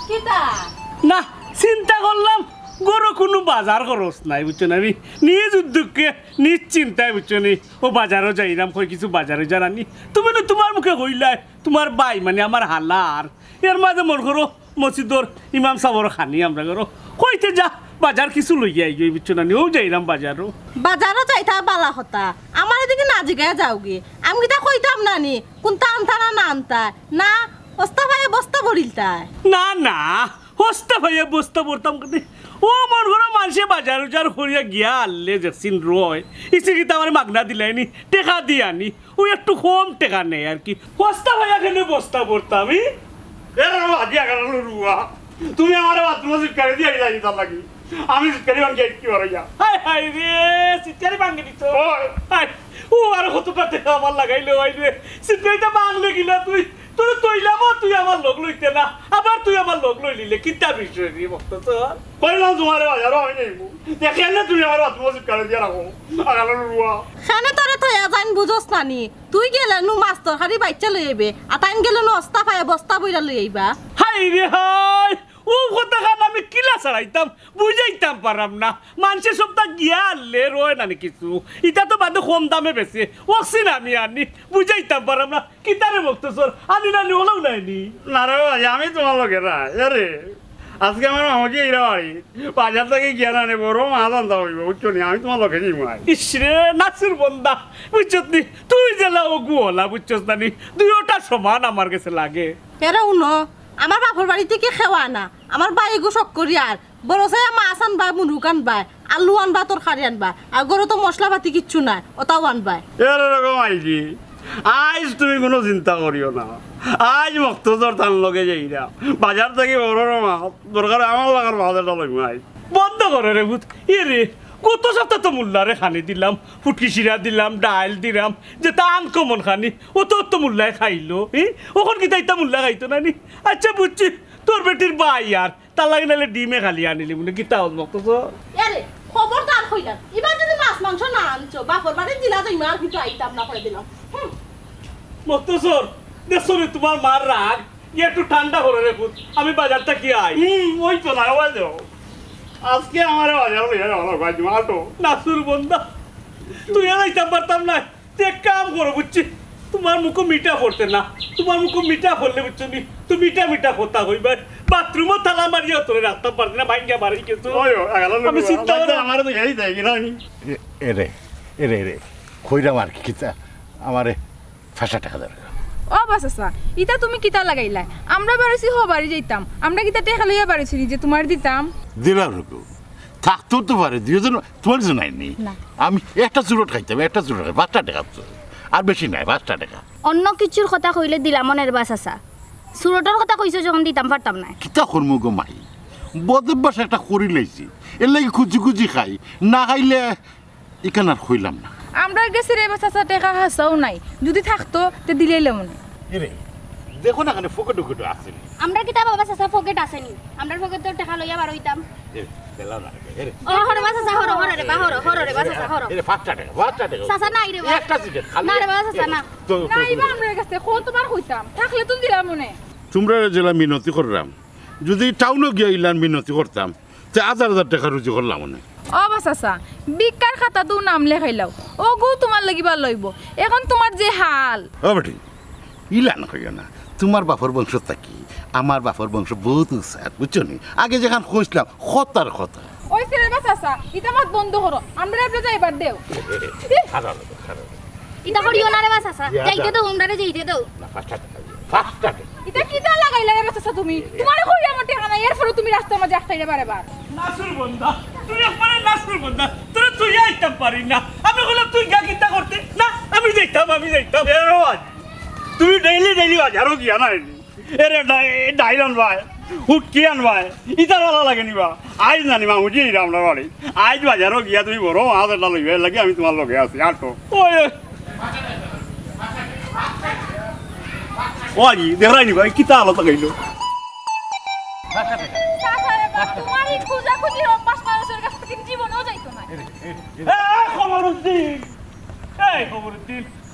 কিতা না চিন্তা করলাম গরু কোনো বাজার খরচ নাই বুঝছো না আমি নিজ উদ্যোগকে নিজ চিন্তায় বুঝছো নি ও বাজারও যাইলাম কই কিছু বাজারে জানানি তুমি না তোমার মুখে কইলাই তোমার বাই মানে আমার হালার এর মাঝে মন করো মসজিদর ইমাম সাহর খানি আমরা করো কইতে যা বাজার কিছু লইয়া আই গই বুঝছো না ও যাইলাম বাজারও যাইতা বালা হতা আমার এদিকে না জিগায় যাওগে আমি কিতা কইতাম না নি কোনটা আনতা না আনতা না বস্তা ভাই বস্তা ভরিলতা না না হস্তা ভাইয়া বস্তা ভরতাম কতে ও মন করো মানুষে বাজার উজার করিয়া গিয়া আনলে যেসিন রয় ইসে কি আমার মাগনা দিলাইনি টেকা দিয়ে আনি ও একটু কম টেকা নেই আর কি হস্তা ভাইয়া কেন বস্তা ভরতাম তুমি আমার বাথরুমে শিক্ষারে দিয়ে যাই তার লাগি আমি শিক্ষারি ভাঙ্গে কি হরাইয়া হাই হাই রে শিক্ষারি ভাঙ্গে দিত ও আর কতটা টেকা আমার লাগাইলো হাই রে শিক্ষারিটা ভাঙলে গিলা তুই তোর তৈলাম তুই আমার লোক লইতে না আবার তুই আমার লোক লই নিলে কিতা বিষয় রে বক্ত তোর কইলাম তোমার বাজারও আমি নেই দেখেন না তুমি আমার বাথরুমে শিক্ষারে দিয়ে রাখো আগালো রুয়া খানে তোরে থয়া যাইন বুঝস না নি তুই গেলে নু মাছ তরকারি বাইচা লই আইবে আতাইন গেলে নু অস্তা পায় বস্তা বইরা লই আইবা হাই রে হাই ও কথা খান আমি কিলা ছাড়াইতাম বুঝাইতাম পারাম না মানুষের সবটা গিয়া আনলে রয় না কিছু এটা তো বাদে কম দামে বেশি ওকসিন আমি আনি বুঝাইতাম পারাম না কিতারে বক্তসর আনি নানি হলেও নাইনি না রে ভাই আমি তোমার লোকে না আরে আজকে আমার মামাকে এইরা বাড়ি বাজার থেকে গিয়া না বড় মাছ আনতে হইব বুঝছো নি আমি তোমার লোকে যাই মাই ইসরে নাসির বন্দা বুঝছত নি তুই জেলা ও গুহলা বুঝছস না নি দুইটা সমান আমার কাছে লাগে এরা উনো আমার বাপর বাড়ি থেকে খেওয়া না আমার বাই গো শক করি আর বড় সাই মাছ আনবা মুরুক আনবা আলু আনবা তরকারি আনবা আর গরু তো মশলা পাতি কিচ্ছু নাই ওটাও আনবা এরকম আইজি আজ তুমি কোনো চিন্তা করিও না আজ মক্তজর তার লগে যাই না বাজার থেকে বড় মাছ দরকার আমার লাগার মাছটা লইব আজ বন্ধ করে রে ভূত এ রে কত সপ্তাহ তো মুল্লারে খানি দিলাম ফুটকি শিরা দিলাম ডাইল দিলাম যে তা আনকমন খানি ও তো মুল্লায় খাইলো ওখন কি তাইতা মুল্লা খাইতো না নি আচ্ছা বুঝছি তোর বেটির বাই আর তার লাগে নাহলে ডিমে খালি আনিলি মনে কি তাও মতো তো আরে খবরদার কইলাম এবার যদি মাছ মাংস না আনছো বাপর বাড়ি দিলা তো ইমার কিছু আইতাম না করে দিলাম মক্তসর দেখছো রে তোমার মার রাগ একটু ঠান্ডা করে রে ভূত আমি বাজারটা কি আই ওই তো না ওই যাও আজকে আমার বাজার লইয়া যাওয়া ভাই মাটো নাসুর বন্ধা তুই আইতাম পারতাম না তুই এক কাম করো বুঝছি তোমার মুখো মিঠা পড়তে না তোমার মুখো মিঠা পড়লে বুঝছো নি তুই মিঠা মিঠা কথা কইবা বাথরুমও তালা মারিয়া তোরে রাস্তা পারতে না ভাঙ্গা মারি কিছু আমি চিন্তা করে আমার তো এই যাই কিনা আমি এরে এরে এরে কইরাম আর কি কিতা আমারে 5 টাকা দরকার ও বাস আসা ইটা তুমি কিতা লাগাইলা আমরা বাড়িছি হো বাড়ি যাইতাম আমরা কিতা টেকা লইয়া বাড়িছি যে তোমার দিতাম দিলাম রকু থাকতো তো পারে দুজন তোমার জন্য আইনি আমি একটা চুরট খাইতাম একটা চুরট খাই 5 টাকা আর বেশি নাই 5 টাকা অন্য কিছুর কথা কইলে দিলাম মনের বাস আসা সুরটার কথা কইছো যখন দিতাম পারতাম না কিতা করমু গো মাই বদভ্যাস একটা করি লাইছি এর লাগি খুঁজি খুঁজি খাই না খাইলে ইকান আর কইলাম না আমরা গেছি রে বাস আসা টেকা হাসাও নাই যদি থাকতো তে দিলেইলে মনে এরে দেখো না কানে ফোকে ঢুকে আছে আমরা কিতা বাবা সাসা পকেট আসেনি আমরা পকেট তো টাকা লইয়া বার হইতাম দেলা না এরে ও হরে বাস আসা হরে হরে রে বা হরে রে বাস আসা হরে এরে 5 টাকা সাসা নাই রে বা একটা সিগারেট খালি না রে বাস আসা না নাইবা আমরা কাছে কো তোমার কইতাম থাকলে তো দিলাম মনে তোমরা জেলা মিনতি করলাম যদি টাউনে গিয়ে ইলান মিনতি করতাম তে 1000 টাকা রুজি করলাম মনে ও বাস আসা বিকার খাতা তো নাম লেখাইলাও ও গো তোমার লাগিবা লইব এখন তোমার যে হাল ও বেটি ইলান কইও না তোমার বাপর বংশ থাকি আমার বাপর বংশ বহুত উৎসাহ বুঝছো নি আগে যেখান খুঁজলাম খতার কথা ওই ছেলে বাস আসা ইটা মাত বন্ধ করো আমরা আপনি যাইবার দেও খারাপ ইটা করিও না রে বাস আসা যাইতে দাও আমরা যাইতে দাও না 5 টাকা এটা কিটা লাগাইলা রে বাস আসা তুমি তোমারে কই আমার টাকা নাই এর পরে তুমি রাস্তার মাঝে আটকাইরে বারবার নাসুর বন্ধা তুই একবারে নাসুর বন্ধা তোরা তুই আইতাম পারি না আমি বললাম তুই গা কিতা করতে না আমি যাইতাম তুমি ডেইলি বাজারও গিয়া না এরে ডাইল আনবাই হুটকি আনবাই ইটার ভালো লাগে নিবা আজ জানি মামুজি আমরা বাড়ি আজ বাজারও গিয়া তুমি বড় মাছ এটা লইবে লাগে আমি তোমার লগে আছি আটো ওই ও আজি দেখাই নিবা কিতা আলো তাকাইলো তোমারই খুঁজা খুঁজি অভ্যাস মানুষের কাছ থেকে জীবনেও যাইতো না খবরউদ্দিন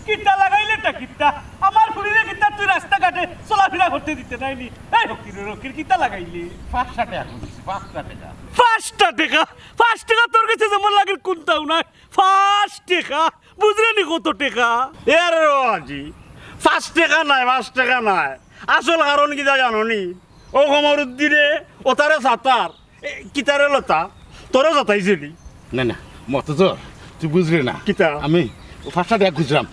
কিতা লাগাইলেটা কিতা আমার ফুলিরে কিতা তুই রাস্তাঘাটে চলাফেরা করতে দিতে নাইনি এই রকির কিতা লাগাইলি 5টা টাকা দিছি 5টা টাকা 5 টাকা তোর কাছে যেমন লাগে কোনটাও নাই 5 টাকা বুঝলে নি কত টাকা এর আজি 5 টাকা নাই আসল কারণ কি জানো নি ও কমরুদ্দিনে ও তারে সাতার কিতারে লতা তোরও যাতাইছিলি না না মত তো তুই বুঝলি না কিতা আমি 5টা টাকা খুঁজলাম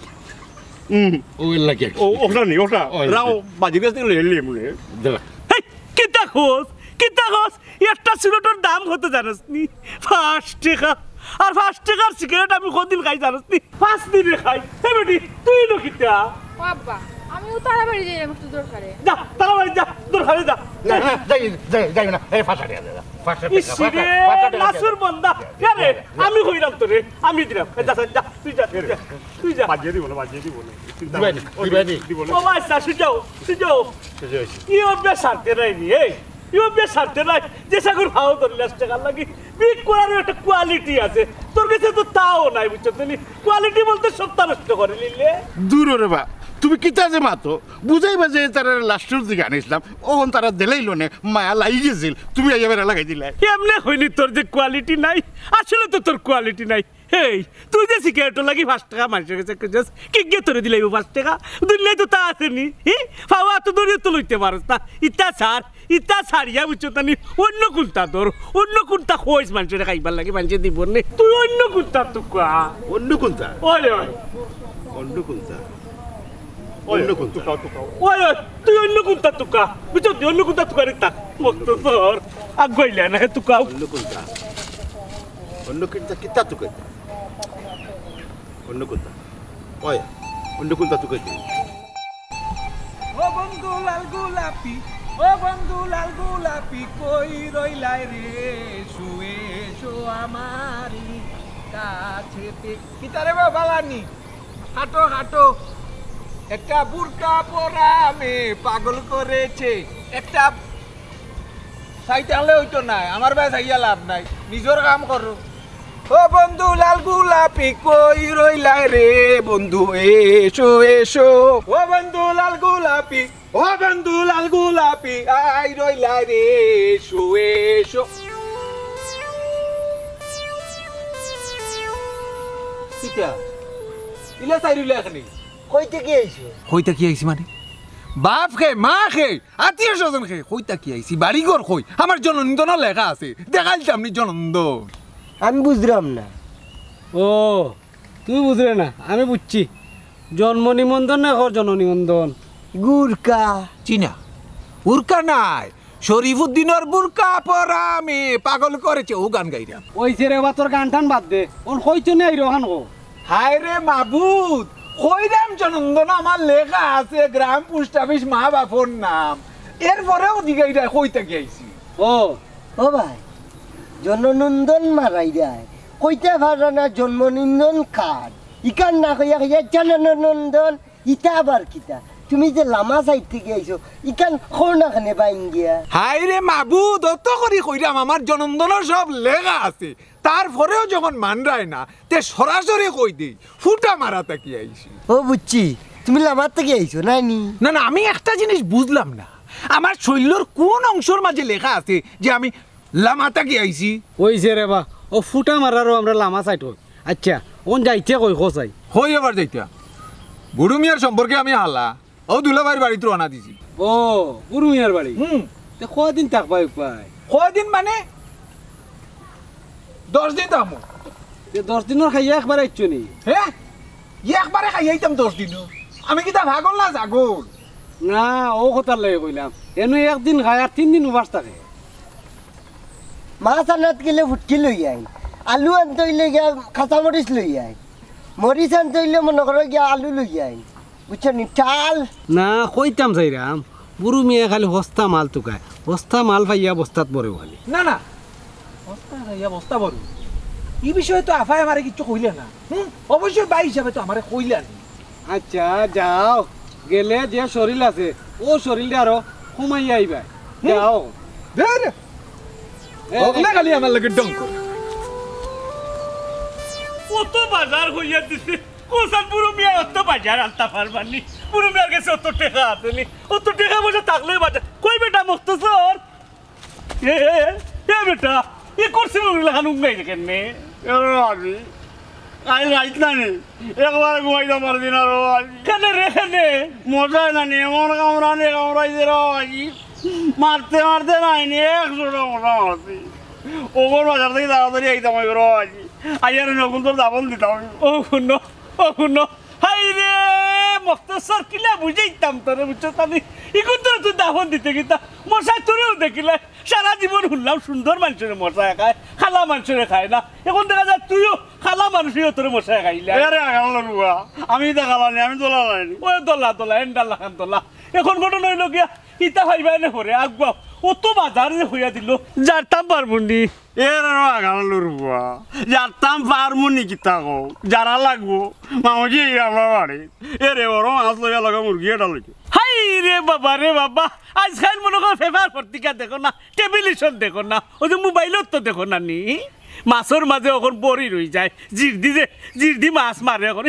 ও এর লাগে ওটা নি ওটা রাও বাজি গাছ থেকে লেলি মনে দেবা কিতা খোঁজ একটা সিগারেটের দাম কত জানিস নি 5 টাকা আর 5 টাকার সিগারেট আমি কতদিন খাই জানিস নি 5 দিনে খাই এই বেটি তুই নো কিতা বাবা আমিও তাড়াতাড়ি যাই একটু দরকারে যা তাড়াতাড়ি যা দরকারে যা না না যাই না এই 5টা টাকা দে 5টা ইসিরে নাসুর বন্দা আরে আমি কইলাম তোরে আমি দিলাম যা তুই যা বাজিয়ে দিব না দিব না ও ভাই সাসু যাও ইও বেসারতে নাই নি এই ইও বেসারতে নাই যে সাগর ভাও তোর লাস টাকা লাগি বিক করার একটা কোয়ালিটি আছে তোর কাছে তো তাও নাই বুঝছো তুমি কোয়ালিটি বলতে সত্তা নষ্ট করে নিলে দূর রে বা তুমি কিতা যে মাতো বুঝাইবা যে তারা লাস্টের দিকে আনিছিলাম ওখন তারা দিলাইল নে মায়া লাগি গেছিল তুমি একেবারে লাগাই দিলে এমনি হইনি তোর যে কোয়ালিটি নাই আসলে তো তোর কোয়ালিটি নাই হেই তুই যে সিগারেট লাগি 5 টাকা মানুষের কাছে খুঁজছিস কি গে তোরে দিলাইব 5 টাকা দিলে তো তা আসেনি ফাওয়া তো দূরে তো লইতে পারস না ইতা ছাড়িয়া বুঝছো তানি অন্য কোনটা তোর অন্য কোনটা খোঁজ মানুষের খাইবার লাগে মানুষের দিব নে তুই অন্য কোনটা তো কোয়া অন্য কোনটা ওই অন্য কোনটা ওই তুই অন্য কোনটা তুকা বুঝছো তুই অন্য কোনটা তুকা রে তাক মত তোর আগাইলা না তুকা অন্য কোনটা অন্য কোনটা কিতা তো কইতা অন্য কোনটা ওই অন্য কোনটা তো কইতা ও বন্ধু লাল গোলাপি কই রইলাই রে শুয়ে শো আমারি কাছেতে কিতারে বাবালানি হাঁটো একটা বুরকা পরা মে পাগল করেছে একটা সাইতালে হইতো না আমার ভাই সাইয়া লাভ নাই নিজের কাম করো ও বন্ধু লাল গোলাপি কই রইলাই রে বন্ধু এসো ও বন্ধু লাল গোলাপি আই রইলাই রে এসো কিটা ইলা সাইরুলা এখানে কইতে কি আইছো কইতা কি আইছি মানে বাপ খে মা খে আত্মীয় স্বজন খে কইতা কি আইছি বাড়িঘর কই আমার জননন্দন লেখা আছে দেখাইছি আপনি জননন্দন আমি বুঝলাম না ও তুই বুঝলে না আমি বুঝছি জন্ম নিবন্ধন না ঘর জন্ম নিবন্ধন গুরকা চিনা উরকা নাই শরীফুদ্দিনের বুরকা পরা আমি পাগল করেছে ও গান গাইরাম ওই যে রে তোর গান টান বাদ দে ওন কইছো না এই রহান গো হায় রে মাবুদ কইরাম জননন্দন আমার লেখা আছে গ্রাম পোস্ট অফিস মা বাপর নাম এরপরেও দিগাইরা কইতা কি আইছি ও ভাই জননন্দন মারাই যায় কইতে পারা না জন্মনিন্দন কার্ড ইকান না কইয়া জননন্দন ইটা আবার কিতা তুমি যে লামা সাইড থেকে আইছো ইকান খোনা খানে বাইন গিয়া হায় রে মাবুদ অত করি কইরাম আমার জননন্দনের সব লেখা আছে তারপরেও যখন মানরায় না তে সরাসরি কই দেই ফুটা মারাটা কি আইছি ও বুঝছি তুমি লামার থেকে আইছো নাইনি না আমি একটা জিনিস বুঝলাম না আমার শৈলর কোন অংশের মাঝে লেখা আছে যে আমি লামাতা কি আইছি ওই যে রে বা ও ফুটা মারারও আমরা লামা সাইড হই আচ্ছা ওন যাইতে কই খোসাই হই এবার যাইতা বুড়ু মিয়ার সম্পর্কে আমি হালা ও দুলাভাইয়ের বাড়িতে রানা দিছি ও বুড়ু মিয়ার বাড়ি তে কদিন থাকবাই পাই কয়দিন মানে 10 দিন থাকবো তে 10 দিনের খাইয়া একবার আইছো নি হ্যাঁ একবারে খাইয়াইতাম 10 দিন আমি কি তা ভাগল না জাগল না ও কথা লাগে কইলাম এনে একদিন খায় আর 3 দিন উপাস থাকে মাছ আনাত গেলে ফুটকি লই আই আলু আনতে হইলে গিয়া কাঁচামরিচ লই আই মরিচ আনতে হইলে মনে করো গিয়া আলু লই আই বুঝছো নি চাল না কইতাম যাইরাম বুড়ু মিয়া খালি হস্তা মাল তুকায় হস্তা মাল পাইয়া বস্তাত পরে খালি না বস্তা খাইয়া বস্তা বড় এই বিষয়ে তো আফাই আমারে কিছু কইলে না অবশ্যই বাই হিসাবে তো আমারে কইলা না আচ্ছা যাও গেলে যে শরীর আছে ও শরীরটা আরো কমাই আইবা যাও ধর ওগলা খালি আমার লাগে ডঙ্ক কত বাজার হইয়া দিছে ওসান বুড়ো মিয়া অত বাজার আনতে পারবানি বুড়ো মিয়ার কাছে অত টাকা আছে নি অত টাকা পয়সা থাকলে বাজার কই বেটা মুক্তসর এ বেটা এ করছে লাগানো নাই কেনে আজি আই রাইট না নি একবার ঘুমাইতে পারবি না রো আজি কেনে রে কেনে মজাই না নি এমন কামড়াইছে রো আজি মারতে মারতে নাই নি 100টা মজা মারছি ওগর বাজার থেকে তাড়াতাড়ি আইতাম রো আজি আইয়ার নকুল তোর দাবল দিতাম ও শুনো হাই রে মুক্তসর কিলা বুঝাইতাম তোরে বুঝছো তানি ইগুন তোর তুই দাফন দিতে গিতা মশাই তোরেও দেখিলে সারা জীবন শুনলাম সুন্দর মানুষের মশাই খায় খালা মানুষের খায় না এখন দেখা যায় তুইও খালা মানুষই তোর মশাই খাইলে আরে আগাল রুয়া আমি দেখালানি আমি তোলা লাইনি ওই দোলা এন্ডাল লাখান দোলা এখন ঘটনা হইল গিয়া ইতা ভাইবাই না করে আগবা অত বাজার যে হইয়া দিল যার তাম পারবনি এর আগাল রুয়া যারতাম পারমু নি কিতা কো যারা লাগবো মামুজি আমরা বাড়ি এরে বড় মাছ লইয়া লাগা মুরগি এটা লইকে হাই রে বাবা আজকাল মনে করো পেপার পত্রিকা দেখো না টেলিভিশন দেখো না ওই যে মোবাইলত তো দেখো না নি মাছের মাঝে এখন বড়ি রয়ে যায় জিরদি মাছ মারে এখন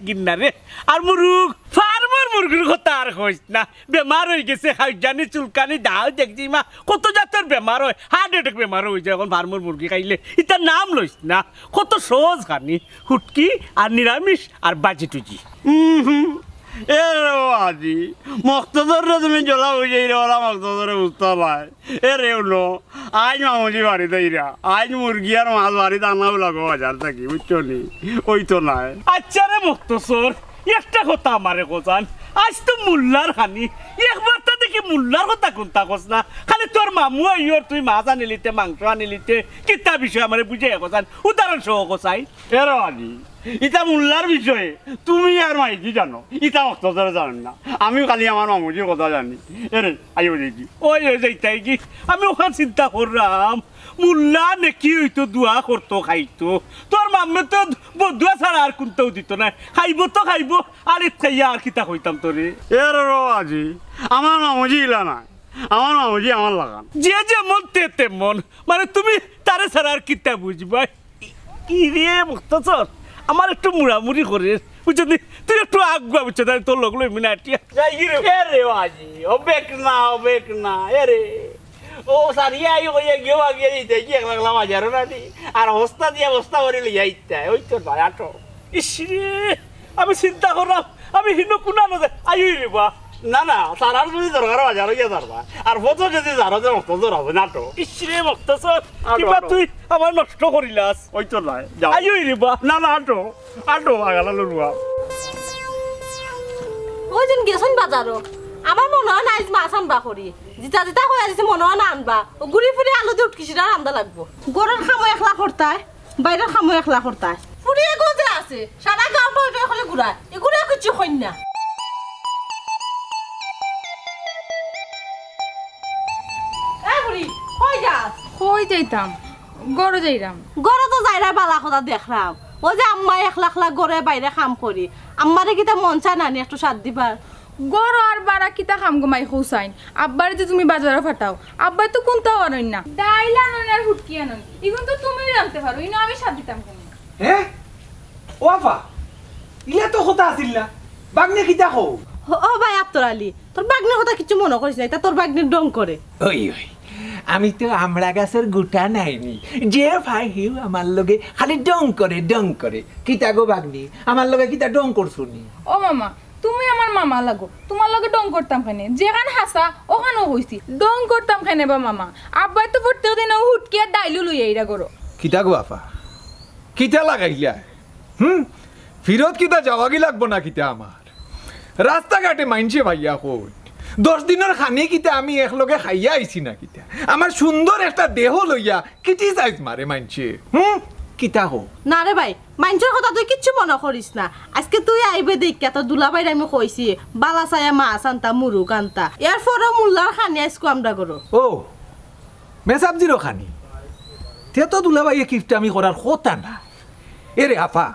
গিন্নারে আর মুরুগ ফার্মার মুরগির কথা আর কইস না বেমার হয়ে গেছে হাইজানি চুলকানি দাও দেখছি মা কত জাতের বেমার হয় হার্ট অ্যাটাক বেমার হয়ে যায় এখন ফার্মার মুরগি খাইলে ইতার নাম লইস না কত সহজ খানি হুটকি আর নিরামিষ আর বাজি টুজি এরে আজি মক্তদরে তুমি জ্বলা হয়ে যাই ওরা মক্তদরে বুঝতে পায় এরে উলো আজ মামুজি বাড়িতে ইরা আজ মুরগি আর মাছ বাড়িতে আনাও লাগো বাজার থাকি বুঝছো নি ওই তো নাই আচ্ছা রে মুক্তসর একটা কথা আমারে কোজান আজ তো মুল্লার খানি একবার তা দেখি মুল্লার কথা কোনটা কস না খালি তোর মামু আইয়র তুই মাছ আনিলিতে মাংস আনিলিতে কিতা বিষয় আমারে বুঝাই কোজান উদাহরণ সহ কোসাই এরে আজি ইটা মুল্লার বিষয়ে তুমি আর মাইকি জানো ইটা মক্তদরে জানেন না আমিও খালি আমার মামুজির কথা জানি এরে আইও দেখি ওই যাইতাই কি আমি ওখানে চিন্তা করলাম মুল্লা নাকি হইতো দোয়া করতো খাইতো তোর মাম্মে তো বদুয়া ছাড়া আর কোনটাও দিত না খাইব তো খাইব আর খাইয়া আর কিতা কইতাম তোরে এর আজি আমার মামুজি ইলা নাই আমার মামুজি আমার লাগান যে যেমন তেমন মানে তুমি তারে ছাড়া আর কিতা বুঝবা কি রে মুক্তসর আমার একটু মুড়ামুড়ি করে বুঝছো তুই একটু আগুয়া বুঝছো তাই তোর লোক লই মিনাটিয়া এরে আজি অবেক না এরে ও সারিয়া আই কইয়া গিয়ে আগে দিতে কি এক লাগলা বাজারও না দি আর হস্তা দিয়া বস্তা করে লইয়া আইতা ওই তো বায়াটো ইসরে আমি চিন্তা করলাম আমি হিনো কোনা নদে আইই রে বা না সারার যদি দরকার বাজার হইয়া যারবা আর ফটো যদি যারো যে মক্ত হবে নাটো ইসরে মুক্তসর কিবা তুই আমার নষ্ট করিলাস ওই তো নাই আইই রে বা না আটো আগালা লুয়া ওই দিন গেছেন বাজারও আমার মনে হয় না আজ মাছ আনবা করি জিতা হয়ে আছে মনে হয় না আনবা ও ঘুরি ফিরে আলু দিয়ে উঠকিসিটা রান্দা লাগবো গরুর খামো একলা করতায় বাইরের খামো একলা করতায় ফুরিয়ে গজে আছে সারা গাঁওটা ওইটা খালি ঘুরায় এগুলো কিছু হইন না কই যাইতাম গড় যাইরাম গরো তো যাইরা বালা কথা দেখলাম ও যে আম্মা একলা গড়ে বাইরে কাম করি আম্মারে কিতা মন চায় নানি একটু সাথ দিবার গড় আর বারা কিতা খাম গমাই হুসাইন আব্বারে যে তুমি বাজারে ফাটাও আব্বাই তো কোনটাও আনই না ডাইল আনন আর হুটকি আনন এখন তো তুমি রাখতে পারো ইনো আমি সাথ দিতাম কেন হ্যাঁ ও আফা ইলা তো কথা আছিল না বাগনে কিতা কও ও ভাই আব্দুল আলী তোর বাগনির কথা কিছু মনে করিস না তা তোর বাগনির ডং করে ওই আমি তো আমড়া গাছের গুটা নাইনি যে ভাই হিউ আমার লগে খালি ডং করে কিতা গো বাগনি আমার লগে কিতা ডং করছুনি ও মামা তুমি আমার মামা লাগো তোমার লগে ডং করতাম কেনে যেখান হাসা ওখানেও হইছি ডং করতাম কেনে বা মামা আব্বাই তো প্রত্যেক দিন হুটকি আর ডাইলু লই আইরা করো কিতা গো আফা কিতা লাগাইলা ফিরত কিতা যাওয়াগি লাগবো না কিতা আমার রাস্তাঘাটে মাইনছে ভাইয়া কই 10 দিনের খানি কিতা আমি একলগে খাইয়া আইছি না কিতা আমার সুন্দর একটা দেহ লইয়া কিটি সাইজ মারে মাইনছে কিতা হো না রে ভাই মাইনছের কথা তুই কিচ্ছু মনে করিস না আজকে তুই আইবে দেখ তোর দুলাভাইর আমি কইছি বালা ছায়া মাছ আনতা মুরুগ আনতা এরপরে মুল্লার খানি আজকে আমরা করো ও মেসাবজিরও খানি তে তো দুলাভাইয়ে কিফটা আমি করার কথা না এরে আফা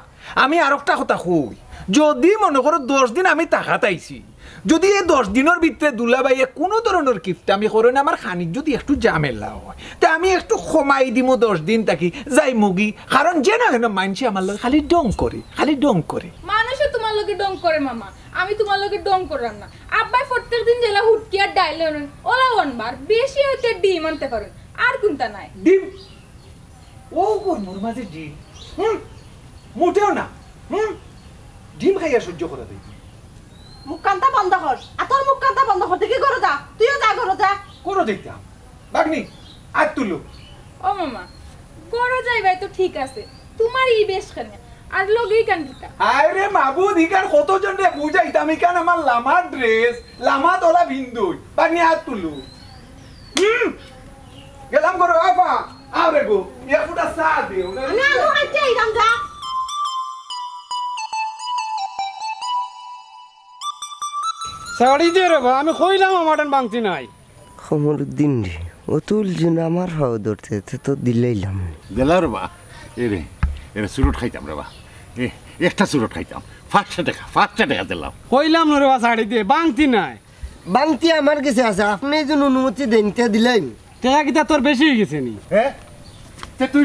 আমি আর একটা কথা কই যদি মনে করো 10 দিন আমি টাকা তাইছি যদি এই 10 দিনের ভিতরে দুলাভাইয়ে কোনো ধরনের কিফট আমি করো না আমার খানিক যদি একটু ঝামেলা হয় তা আমি একটু কমাই দিমু 10 দিন থাকি যাই মুগি কারণ যে না কেন মানছি আমার লগে খালি ডং করে মানুষ লগে ডং করে মামা আমি তোমার লগে ডং করাম না আব্বাই প্রত্যেক দিন জেলা হুটকি আর ডাইলে ওলা ওনবার বেশি হইতে ডিম আনতে পারেন আর কোনটা নাই ডিম ও গরমর মাঝে ডিম মোটেও না ডিম খাইয়া সহ্য করে দেই মুখ কান্তা বন্ধ কর আর তোর মুখ কান্তা বন্ধ করতে কি করো যা তুইও যা করো যা করো দেখতাম বাগনি আর তুলো ও মামা করো যাইবাই তো ঠিক আছে তোমার ই বেশ কেন আর লগেই কান দিতা আরে মাবুদ ইকান কতজন রে বুঝাইতাম ইকান আমার লামা ড্রেস লামা তোলা বিন্দুই বাগনি আর তুলো গেলাম করো আপা আরে গো ইয়া ফুটা সা দিও না আমি আলু খাইতে আইরাম যা সাড়ি দে রে আমি কইলাম আমারটান বাংতি নাই খমরুদ্দিন রে অতুল জন আমার হাও ধরতে তো দিলাইলাম দিলা রে বা এরে এরে চুরুট খাইতাম রে বা একটা চুরুট খাইতাম 500 টাকা দিলাম কইলাম না রে সাড়ি দে বাংতি নাই বাংতি আমার কাছে আছে আপনি যেন অনুমতি দেন তে দিলেন টাকা কিটা তোর বেশি হয়ে গেছে নি হ্যাঁ তুই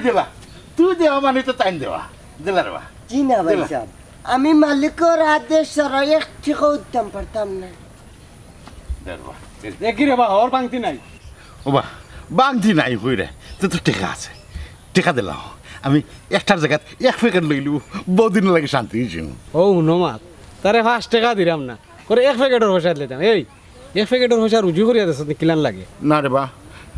দেবা মানে তো টাইম দেওয়া দিলা রে বা জি না ভাই সাহেব আমি মালিকের আদেশ ছাড়া এক টাকা উঠতাম পারতাম না দেবা দেখি রে বা ওর বাংতি নাই ও বা বাংতি নাই কই রে তো টাকা আছে টাকা দিলাম আমি একটার জায়গায় এক প্যাকেট লইলু বহুদিন লাগে শান্তি হয়েছি ও নমাত তারে 5 টাকা দিলাম না করে এক প্যাকেটের পয়সা দিলাম এই এক প্যাকেটের পয়সা রুজু করিয়া দেছ কিলান লাগে না রে বা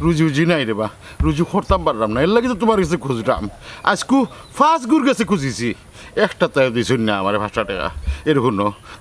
রুজি নাই রে বা রুজু করতাম পারলাম না এর লাগে তো তোমার কাছে খুঁজতাম আজকু 5 গুর কাছে খুঁজিছি একটা তাই দিছুন না আমার 5 টাকা এরকম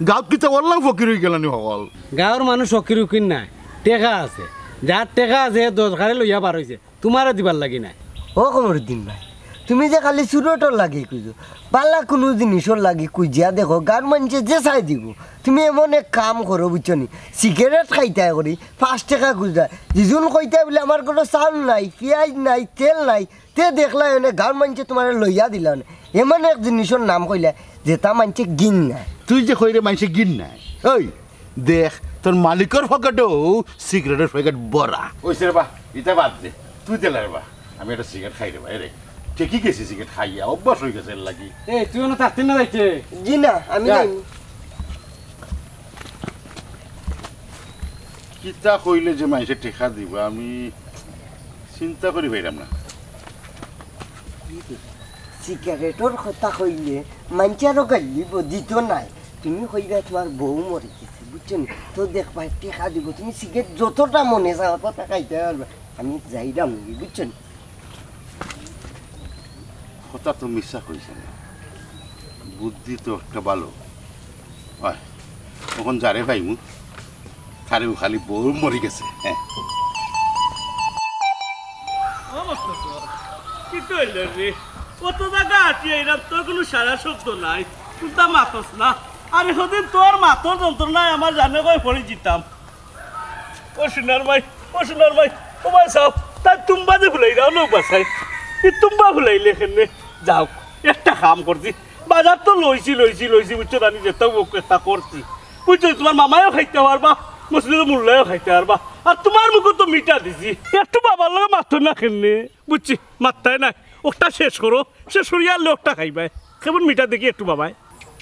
গাঁত কিতা বললাম ফকির হয়ে গেলানি সকল গাঁৱৰ মানুহ চকির উকির নাই টেকা আছে যার টেকা আছে দরকারে লইয়া পার হয়েছে তোমারে দিবার লাগি নাই ও কমরুদ্দিন ভাই তুমি যে খালি চুরটর লাগি কুজো পাল্লা কোনো জিনিসর লাগি কুজিয়া দেখো গান মানুষে যে চাই দিব তুমি এমন এক কাম করো বুঝছো নি সিগারেট খাইতে করি 5 টাকা খুঁজা যিজন কইতে বলে আমার কোনো চাউল নাই পেঁয়াজ নাই তেল নাই তে দেখলা এনে গান মানুষে তোমার লইয়া দিলা এমন এক জিনিসের নাম কইলা যেটা মানুষে গিন নাই তুই যে কইরে মানুষে গিন নাই ওই দেখ তোর মালিকের পকেটেও সিগারেটের প্যাকেট বড়া ওইসে রে বা এটা বাদ দে তুই দিলা রে বা আমি একটা সিগারেট খাই রে বা রে ঠিকই গেছি সিগারেট খাইয়া অভ্যাস হয়ে গেছে এর লাগি এই তুই না তার না যাইছে জি না আমি যাইনি কিতা কইলে যে মানুষে টেকা দিব আমি চিন্তা করি পাইলাম না সিগারেটর কথা কইলে মানুষেরও গালিব দিত নাই তুমি কইবা তোমার বউ মরে গেছে বুঝছো নি তো দেখবা টেকা দিব তুমি সিগারেট যতটা মনে চাও কথা খাইতে পারবা আমি যাইলাম নাকি বুঝছো নি কথা তো মিশা কইছে না বুদ্ধি তো একটা ভালো হয় তখন যারে ভাইমু খারেও খালি বউ মরে গেছে হ্যাঁ কি কইল রে কত জায়গা আছি এরা তোর কোনো সারা শব্দ নাই তুই তা মাতস না আরে সেদিন তোর মাতর যন্ত্রণায় আমার জানে কই পড়ে জিতাম ও সোনার ভাই ও ভাই সাহ তাই তুম্বা যে ভুলাই দাও লোক বাসাই তুম্বা ভুলাইলে এখানে যাও একটা কাম করছি বাজার তো লইছি বুঝছো আমি যেটা একটা করছি বুঝছো তোমার মামায়ও খাইতে পারবা মসজিদের মূল্যও খাইতে পারবা আর তোমার মুখে তো মিটা দিছি একটু বাবার লগে মাত্র না খেলনে বুঝছি মাত্রায় নাই ওটা শেষ করো শেষ করিয়া লোকটা খাইবাই কেমন মিটা দেখি একটু বাবাই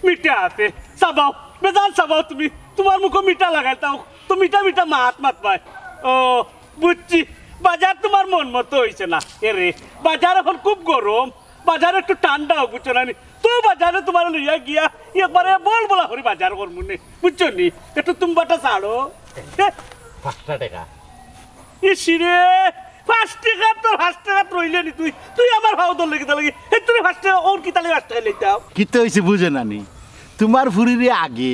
মিটা আছে চাবাও বেজান চাবাও তুমি তোমার মুখে মিটা লাগাই তাও তো মিটা মাত পাই ও বুঝছি বাজার তোমার মন মতো হয়েছে না এরে বাজার এখন খুব গরম বাজার একটু ঠান্ডা হোক বুঝছো না তো বাজারে তোমার লইয়া গিয়া একবারে বলা করি বাজার করবো নে বুঝছো নি একটু তুমবাটা ছাড়ো 5 টাকা ইসিরে 5 টাকা তোর 5 টাকা রইলে নি তুই আমার ভাও দল লেগে লাগে তুমি 5 টাকা ওর কি তালে 5 টাকা লইতে দাও কিতে হইছে বুঝে নানি তোমার ফুরিরে আগে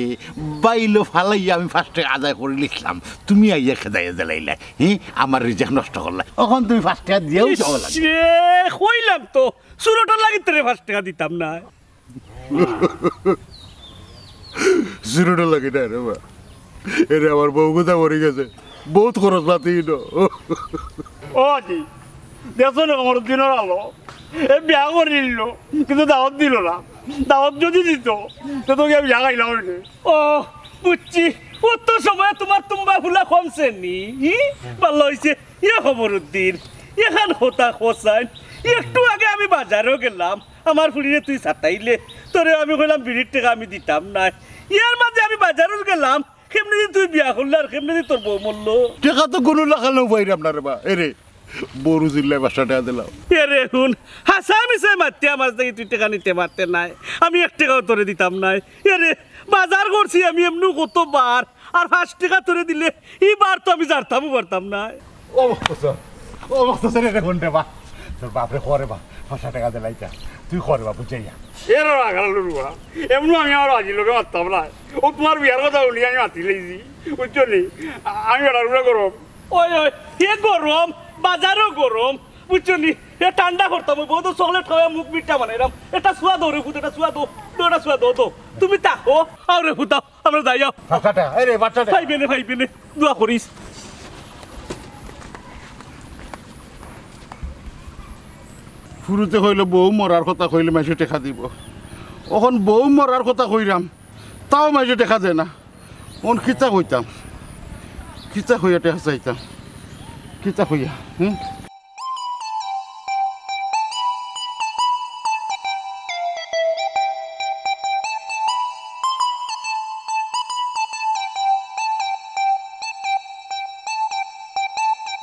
বাইলো ফালাইয়া আমি 5 টাকা আদায় করে লিখলাম তুমি আইয়া খেদাইয়া দিলাইলা আমার রিজেক্ট নষ্ট করলা এখন তুমি 5 টাকা দিয়েও চলে কইলাম তো সুরটার লাগি তোরে 5 টাকা দিতাম না সুরটা লাগে না রে বা এরে আমার বউ কথা মরে গেছে বহুত খরচ পাতি ও জি দেখো না আমার দিনের আলো এ বিয়া করে নিল কিন্তু দাওয়াত দিল না দাওয়াত যদি দিত তো তোকে আমি বিয়া খাইলাম ও বুঝছি অত সময় তোমার তুম্বা ফুলা কমছে নি ভালো হয়েছে খবরউদ্দিন এখান হতা খোসাইন একটু আগে আমি বাজারেও গেলাম আমার ফুলিরে তুই সাতাইলে তো তোরে আমি কইলাম বিড়ির টাকা আমি দিতাম না ইয়ার মাঝে আমি বাজারে গেলাম কেমনে দিন তুই বিয়া করলে আর কেমনে দিন তোর বউ মরলো টাকা তো কোনো লাগানো বাইরে আপনার বা এরে বড় জিল্লায় 5 টাকা দিলাম এরে হুন হাসা মিশে মারতে আমার থেকে তুই টাকা নিতে পারতে নাই আমি 1 টাকাও তোরে দিতাম নাই এরে বাজার করছি আমি এমনি কতবার আর 5 টাকা তোরে দিলে এইবার তো আমি জারতামও পারতাম না ও মস্ত রে কোনটা বা তোর বাপরে করে বা 5 টাকা দিলাইতা তুই করে বা বুঝাইয়া এর আগাল রুয়া এমন আমি আর আজি লোকে মারতাম না ও তোমার বিয়ার কথা উনি আমি মাতি লইছি বুঝছো নি আমি এটা গরম ওই ওই এ গরম বাজারও গরম বুঝছো নি এ ঠান্ডা করতাম ওই বহুত চকলেট খাওয়া মুখ মিঠা বানাইলাম এটা সুয়া দো রে ফুট এটা সুয়া দো এটা সুয়া দো তো তুমি তাকো আর রে ফুটাও আমরা যাই যাও 5 টাকা আরে বাচ্চাটা ভাইবে নে দোয়া করিস ফুরুতে হইলে বউ মরার কথা কইলে মাঝে টেকা দিব এখন বউ মরার কথা কইরাম তাও মাঝে টেকা দেয় না ওন কিতা কইতাম কিতা হইয়া টেকা চাইতাম কিতা হইয়া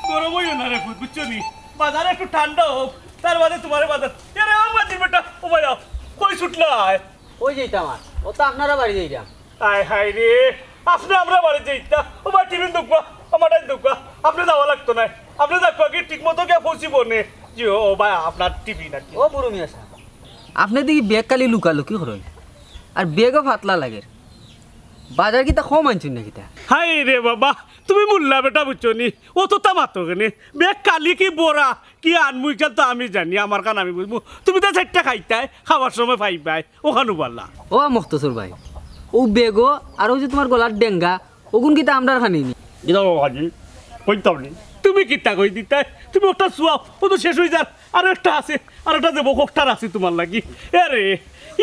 গরম হইও না রে ফুট বুঝছো নি বাজারে একটু ঠান্ডা হোক তার বাদে তোমার বাজার এরে আমার দিন বেটা ও ভাই কই ছুটলা ওই যাইতাম আর ও তো আপনারা বাড়ি যাইতাম আয় হাই রে আপনি আমরা বাড়ি যাইতাম ও ভাই টিফিন দুঃখা আমারটাই দুঃখা আপনি যাওয়া লাগতো না আপনি দেখো কি ঠিক মতো কে পৌঁছিব নে জি ও ভাই আপনার টিফিন আর কি ও বুড়ো মিয়া সাহেব আপনি দেখি বেগ কালি লুকালুকি করেন আর বেগও ফাতলা লাগে বাজার কিতা কম আনছেন না কিতা হাই রে বাবা তুমি মুল্লা বেটা বুঝছো নি ও তো তা মাতো কেনে বেগ কালি কি বড়া কি আনমু ইকাল তো আমি জানি আমার কান আমি বুঝবো তুমি তো 4টা খাইতাই খাবার সময় পাইবাই ওখানে বললা ও মুক্তসর ভাই ও বেগও আর ও যে তোমার গলার ডেঙ্গা ওগুন কিতা আমরা খানিনি এটা আজি কইতাম নি তুমি কিতা কই দিতাই তুমি ওটা শুয়াও ও তো শেষ হয়ে যার আর একটা আছে আর একটা দেবো কোকটার আছে তোমার লাগি আরে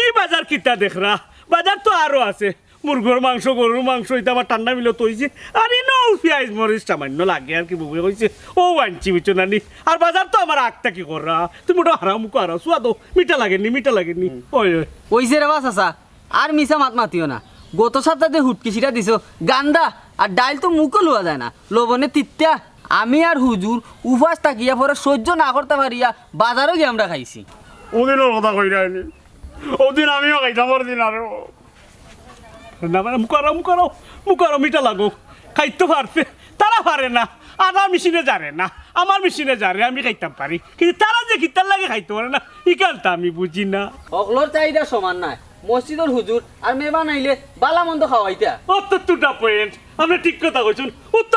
ই বাজার কিতা দেখরা বাজার তো আরো আছে মুরগোর মাংস গরুর মাংস এটা আমার ঠান্ডা মিলে তৈছে আর ইনো পেঁয়াজ মরিচ সামান্য লাগে আর কি বুঝে কইছে ও আনছি বুঝছো নানি আর বাজার তো আমার আগটা কি করা তুমি ওটা হারাম করা শুয়া তো মিঠা লাগেনি ওই ওই ওইসে রে বাস আসা আর মিশা মাত মাতিও না গত সপ্তাহে হুটকিসিটা দিছো গান্দা আর ডাইল তো মুখও লোয়া যায় না লবণে তিত্যা আমি আর হুজুর উপাস তাকিয়া পরে সহ্য না করতে পারিয়া বাজারও গিয়ে আমরা খাইছি ওদিনের কথা কই রাইনি ওদিন আমিও খাইতাম দিন আরো না মানে মুখারো মিঠা লাগো খাইতে পারছে তারা পারে না আদার মেশিনে যারে না আমার মেশিনে যারে আমি খাইতাম পারি কিন্তু তারা যে কিতার লাগে খাইতে পারে না ইকালটা আমি বুঝি না অগলোর চাহিদা সমান নাই মসজিদের হুজুর আর মেহমান আইলে বালা মন্দ খাওয়াইতা ও তো দুটা পয়েন্ট আপনি ঠিক কথা কইছেন ও তো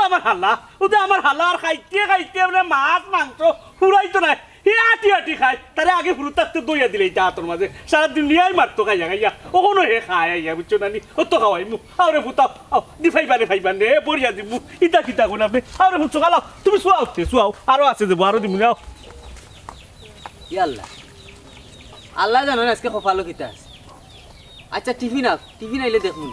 আমার হালা আর খাইতে মানে মাছ মাংস ফুরাইতো না আটি খায় তারে আগে ফুরু থাকতে দইয়া দিলে এটা হাতর মাঝে সারাদিন নিয়াই মারতো খাইয়া ওখানো হে খায় আইয়া বুঝছো না নি ও তো খাওয়াই মু আরে ফুটাও দি ফাইবান রে বরিয়া দিমু ইটা কিতা কোন আপনি আরে ফুটছো খালাও তুমি শুয়াও আরো আছে দেবো আরো দিমু নাও আল্লাহ আল্লাহ জানো না আজকে কপালো কিতা আছে আচ্ছা টিফিন আইলে দেখুন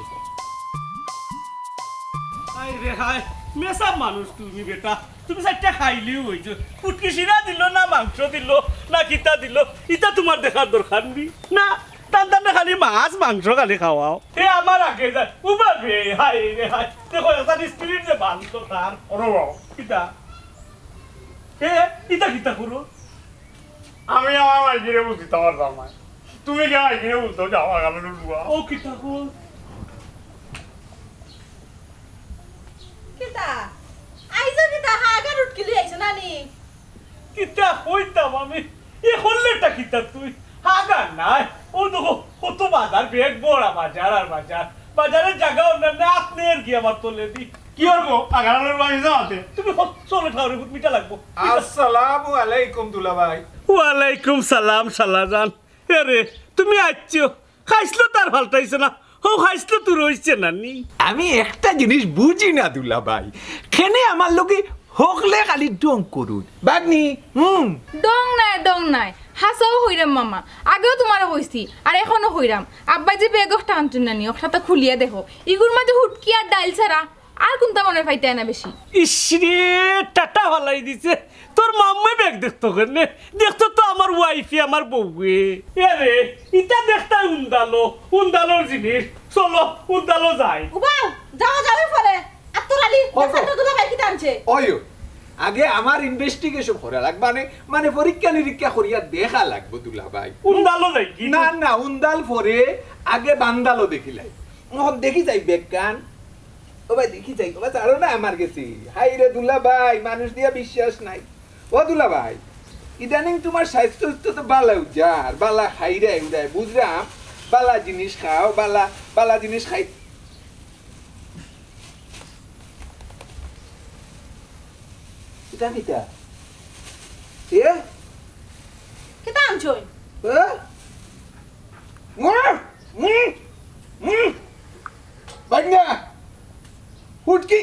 আই রে হাই মেসা মানুষ তুমি বেটা তুমি 4টা খাইলেও হইছো ফুটকি শিরা দিল না মাংস দিল না কিতা দিল ইটা তোমার দেখার দরকার নেই না টান খালি মাছ মাংস খালি খাওয়াও এ আমার আগে যায় উবাবে হাই রে হাই দেখো একটা স্পিরিট যে বানতো তার ওরে বাবা কিতা এ ইটা কিতা করো আমি আমার মাইকিরে বুঝি তোমার জামাই তুমি কে মাইকিরে বুঝতো যাওয়া গেল লুয়া ও কিতা করো কিতা আইজো কিতা হাগা রুটকিলি আইছো নানি কিতা কইতাম আমি এ হল্লেটা কিতা তুই হাগা নাই ও দেখো কত বাজার বেগ বড়া বাজার আর বাজারের জায়গা না আপনি আর কি আমার তোলে দি কি করবো আগালের বাড়ি যাওয়াতে তুমি চলে খাওয়ারে খুব মিঠা লাগবো আসসালামু আলাইকুম দুলা ভাই ওয়ালাইকুম সালাম শালাজান আরে তুমি আইছো খাইছলো তার ভালটাইছে না ও খাইছলো তুই রইছে নানি আমি একটা জিনিস বুঝি না দুলা ভাই খেনে আমার লোকে হকলে খালি ডং করুন বাগনি ডং নাই হাসাও হইরাম মামা আগেও তোমার কইছি আর এখনো হইরাম আব্বা যে বেগ টানছেন নানি ওটা খুলিয়া দেখো ইগুর মাঝে হুটকি আর ডাইল ছাড়া আর কোনটা মনে পাইতে না বেশি ইসরে টাটা ভালাই দিছে তোর মাম্মা ব্যাগ দেখতো কেনে দেখতো তো আমার ওয়াইফি আমার বউয়ে এরে ইটা দেখতা উন্দালোর জিনিস চলো উন্দালো যাই উবাও যাও যাবে পরে আর তোর আলি দেখাতো দুলা ভাই কি টানছে ওইও আগে আমার ইনভেস্টিগেশন করা লাগবে মানে পরীক্ষা নিরীক্ষা করিয়া দেখা লাগবে দুলা ভাই উন্দালো যাই কি না না উন্দাল পরে আগে বান্দালো দেখিলাই মোহন দেখি যাই বেকান ও ভাই দেখি যাই বাবা জানো না আমার গেছি হাই রে দুলা ভাই মানুষ দিয়া বিশ্বাস নাই ও দুলা ভাই ইদানিং তোমার স্বাস্থ্য তো বালা উজার বালা খাইরে উড়ায় বুঝলাম বালা জিনিস খাও বালা জিনিস খাই এটা কিটা এ কি টানছই বাগনা হুটকি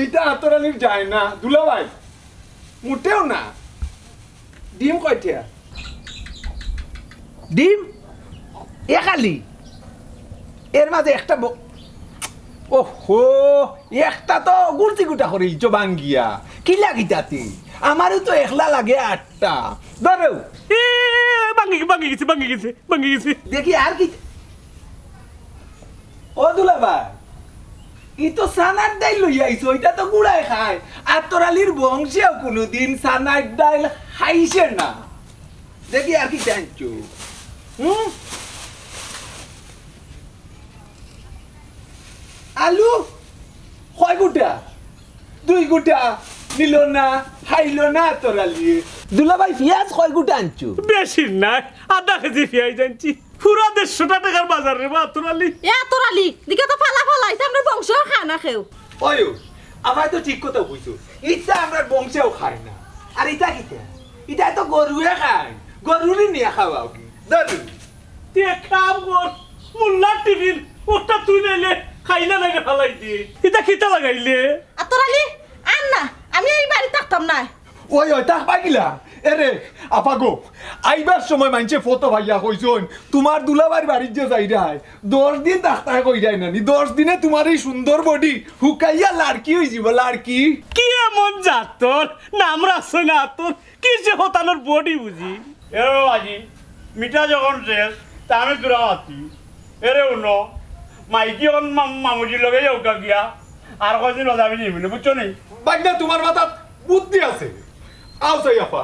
এটা আতরালির যায় না দুলা ভাই মোটেও না ডিম কয়টা ডিম একালি এর মাঝে একটা ওহো একটা তো গুলতি গুটা করে ইচো বাঙ্গিয়া কি লাগিতাতি আমারও তো একলা লাগে 8টা ধরো ভাঙি গেছে দেখি আর কি ও দুলা ভাই ই তো সানার ডাইল লইয়া আইছো এটা তো গুড়াই খায় আর তোরালির বংশেও কোনোদিন সানার ডাইল খাইছে না দেখি আর কি জানছো আলু কয় গুটা 2 গুটা নিল না খাইল না তোরালি দুলা ভাই পেঁয়াজ কয় গুটা আনছো বেশি না আধা কেজি পেঁয়াজ আনছি পুরা 150 টাকার বাজার রে বা তোরালি তোরালি দিকে তো ফালা এটা আমরা বংশ খায় না কেউ ওয়ো আমায় তো ঠিক কথা কইছো ইটা আমরা বংশেও খায় না আর ইটা কিটা ইটা তো গরুয়ে খায় গরুরি নিয়ে খাওয়াও কি দাদু তে কাম কর মুল্লা টিফিন ওটা তুই নিলে খাইলা লাগে ফালাই দি এটা খিতা লাগাইলে আর তোরালি আন না আমি এই বাড়ি থাকতাম না ওই তা পাইলা এরে আপাগো আইবার সময় মানছে ফটো ভাইয়া কইছন তোমার দুলাবার বাড়ির যে যাই রায় 10 দিন থাকতা কই যায় না 10 দিনে তোমার এই সুন্দর বডি হুকাইয়া লাড়কি হই যাব লাড়কি কি এমন জাত তোর নাম রাখছ না তোর কি যে হতানোর বডি বুঝি এরে আজি মিঠা যখন শেষ তা আমি দূরা আছি এরে উনো মাইকি অন মামুজির লগে যাও গিয়া আর কদিন বাদে আমি নিবি বুঝছো নি বাগনা তোমার মাথাত বুদ্ধি আছে আও যাই আপা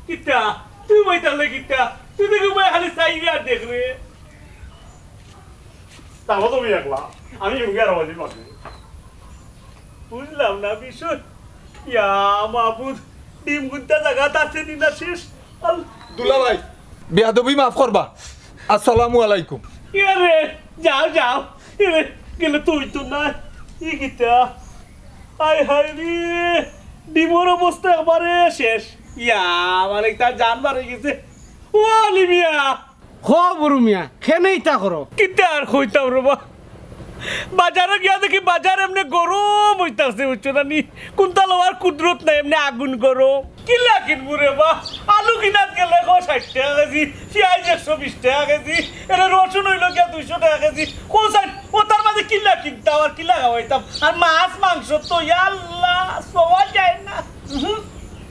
কিটা তুই বইতালে কিটা তুই দেখি বই খালি সাইয়া দেখ রে তাহলে তুমি একলা আমি ইউগের আওয়াজই পাচ্ছি বুঝলাম না বিষয় ইয়া মাহবুদ ডিম গুন্তা জায়গা আছে দিনা শেষ দুলা ভাই বেয়াদবি মাফ করবা আসসালামু আলাইকুম রে যাও রে গেলে তুই তো না ই কিটা আয় হায় রে ডিমোর অবস্থা একবারে শেষ ইয়া আমার একটা জান বাড়ে গেছে ও অলি মিয়া হ বুরু মিয়া খেনেই তা করো কিটা আর কইতাম রবা বাজারে গিয়া দেখি বাজার এমনি গরম হইতাছে বুঝছো না নি কোনটা লওয়ার কুদরত নাই এমনি আগুন গরম কিলা কিনবো রে বা আলু কিনাত গেলে 60 টাকা কেজি পেঁয়াজ 120 টাকা কেজি এর রসুন হইল গিয়া 200 টাকা কেজি কোসাই ও তার মাঝে কিলা কিনতাম আর কিলা খাওয়াইতাম আর মাছ মাংস তো আল্লাহ সোয়া যায় না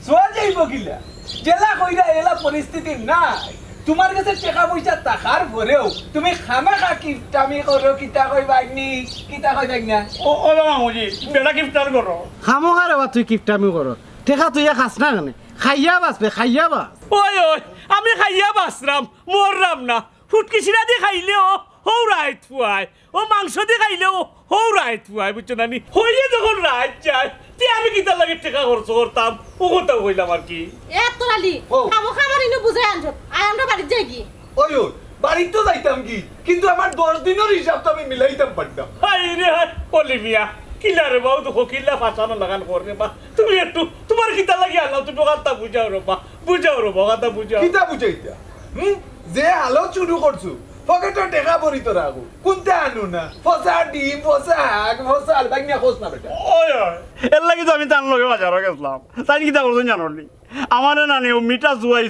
সোয়া যাইব কিলা জেলা কইরা এলা পরিস্থিতি নাই তোমার কাছে টাকা পয়সা টাকার পরেও তুমি খামাখা কিপটামি করো কিতা কই বাইনি কিতা কই বাইনা ও মামুজি বেটা কিফতার করো খামোখারে বা তুই কিপটামি করো টেকা তুই খাস না কেন খাইয়া বাঁচবে খাইয়া বাঁচ ওই আমি খাইয়া বাসরাম মররাম না ফুটকি সিরা দিয়ে খাইলেও হৌ রাইত ফুয়ায় ও মাংস দিয়ে খাইলেও হৌ রাইত ফুয়ায় বুঝছো না নি হইলে যখন রাইত যায় তে আমি কিতা লাগে টাকা খরচ করতাম ও কথা কইলাম আর কি তোরালি খাবার ইনো বুঝাই আনছ আয় আমরা বাড়ি যাই কি ওই বাড়ি তো যাইতাম কি কিন্তু আমার 10 দিনের হিসাব তো আমি মিলাইতাম পারতাম হাই রে হাই অলি মিয়া কিলা রে বাবু তো কিলা ফাঁসানো লাগান করে বা তুমি একটু তোমার কিতা লাগে আনাও তুমি কথা বুঝাও রে বা কথা বুঝাও কিতা বুঝাইতা যে আলো চুরু করছু পকেটে টাকা ভরি তো রাখো কোনটা আনু না ফসা ডিম ফসা হাক ফসা আলবাগনা খোঁজ না বেটা ওই এর লাগি তো আমি তার লগে বাজারে গেছিলাম তাই কিতা করছেন জানো নি আমার না নি ও মিঠা জুয়াই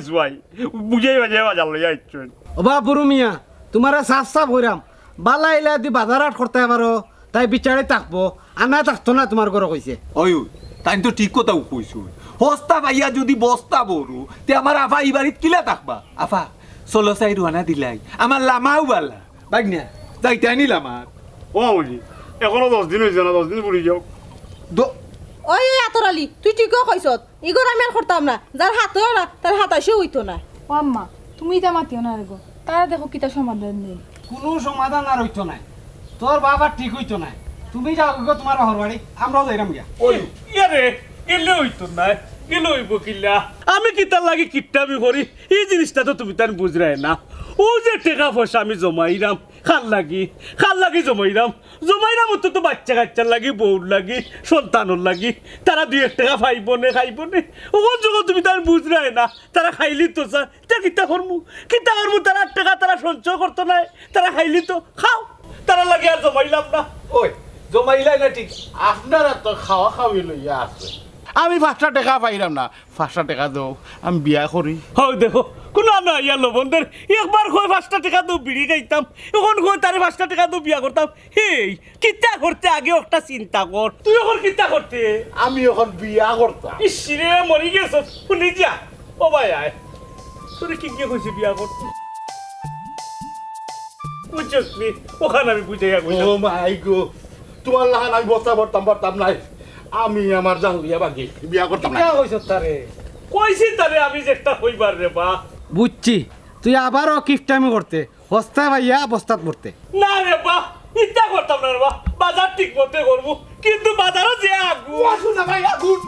বুঝাই বাজার লইয়া আইছেন ও বা বুরু মিয়া তোমারে সাফ সাফ হইরাম বালা এলা দি বাজার হাট করতে পারো তাই বিচারে থাকবো আনা থাকতো না তোমার ঘরে কইছে ওই তাই তো ঠিক কথা কইছো হস্তা ভাইয়া যদি বস্তা বড়ু তে আমার আফা এই বাড়িত কিলা থাকবা আফা চলো চাই রুহানা দিলাই আমার লামাও বালা বাগনা যাইতে আনিলাম আর ও মামুজি এখনো 10 দিন হয়েছে না 10 দিন পড়ে যাও ওই আতরালি তুই ঠিকও কইছত ইগর আমি আর করতাম না যার হাতও না তার হাতাইছে হইতো না ও আম্মা তুমি এটা মাতিও না গো তারা দেখো কিটা সমাধান নেই কোনো সমাধান আর হইতো না তোর বাবা ঠিক হইতো না তুমি যাও গো তোমার বাহর বাড়ি আমরাও যাইরাম গিয়া ওই ইয়ারে গেলে হইতো না গেলে হইব কিল্লা আমি কি তার লাগে কিপটামি করি এই জিনিসটা তো তুমি তার বুঝরাই না ও যে টাকা পয়সা আমি জমাইরাম খাল লাগি জমাইরাম তো বাচ্চা কাচ্চার লাগি বউর লাগি সন্তানোর লাগি তারা 2-1 টাকা খাইব নে ও যখন তুমি তার বুঝরাই না তারা খাইলি তো স্যার তা কিতা করমু তারা টাকা তারা সঞ্চয় করতো না তারা খাইলি তো খাও তারা লাগে আর জমাইলাম না ওই জমাইলাই না ঠিক আপনারা তো খাওয়া খাওয়ি লইয়া আছে আমি 5টা টাকা পাইলাম না 5টা টাকা দাও আমি বিয়া করি হও দেখো কোনো না ইয়া লবণদের একবার কই 5টা টাকা তো বিড়ি খাইতাম এখন কই তারে 5টা টাকা তো বিয়া করতাম হেই কিতা করতে আগে একটা চিন্তা কর তুই এখন কিতা করতে আমি এখন বিয়া করতাম ইসরে মরি গেছ শুনি যা ও ভাই আয় তোরে কি কইছি বিয়া করতে বুঝছনি ওখানে আমি বুঝাইয়া কইলাম ও মাই গো তোমার লাহান আমি বস্তা ভরতাম নাই আমি আমার জাঙ্গিয়া বাগি বিয়া করতাম না কইছি তারে আমি যে একটা কইবার রে বা বুঝছি তুই আবারও কিফটামি করতে হস্তা ভাইয়া বস্তাত পড়তে না রে বা ইচ্ছা করতাম না রে বা বাজার ঠিক মতে করবো কিন্তু বাজারও যে আগুন ভাই আগুন